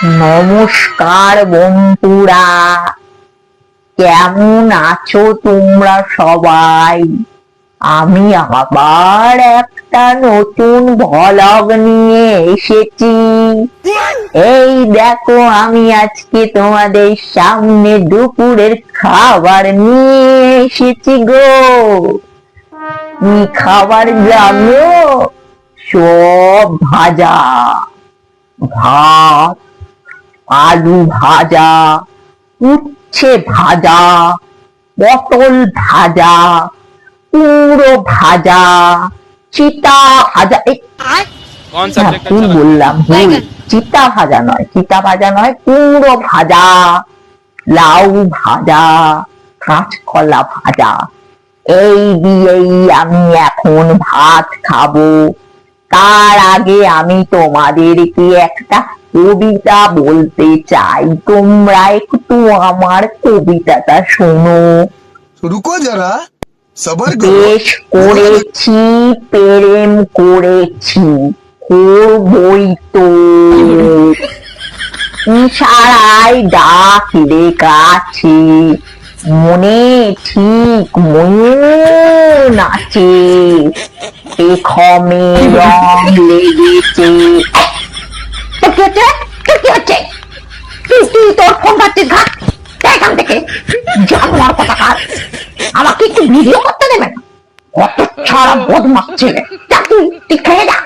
নমস্কার বন্ধুরা, কেমন আছো তোমরা সবাই? আমি আবার একটা নতুন ভ্লগ নিয়ে এসেছি। এই দেখো, আমি আজকে তোমাদের সামনে দুপুরের খাবার নিয়ে এসেছি গো। কি খাবার জানো? সব ভাজা, ভাত, আলু ভাজা, উচ্ছে ভাজা, পটল ভাজা, কুমড়ো ভাজা, চিতা ভাজা। ভুল বললাম, ভুল। চিতা ভাজা নয়, চিতা ভাজা নয়, কুমড়ো ভাজা, লাউ ভাজা, কাঁচকলা ভাজা। এই দিয়েই আমি এখন ভাত খাবো। তার আগে আমি তোমাদেরকে একটা কবিতা বলতে চাই, তোমরা একটু আমার কবিতাটা শোনো। रुको जरा सबर करो। বেশ করেছি, প্রেম করেছি, করবই তো। ইশারায় ডাক ডেকাছি, মনে ঠিক ময়ূর নাচে, পেখমে রং লেগেছে। কি হচ্ছে? কি হচ্ছে? তুই তোর ফোন পাচ্ছিস? ঘাট এখান থেকে জানোয়ার কোথাকার। আমাকে একটু ভিডিও করতে দেবেন? কত ছাড়া বদমাস ছেলে। যা, তুই খেয়ে যা।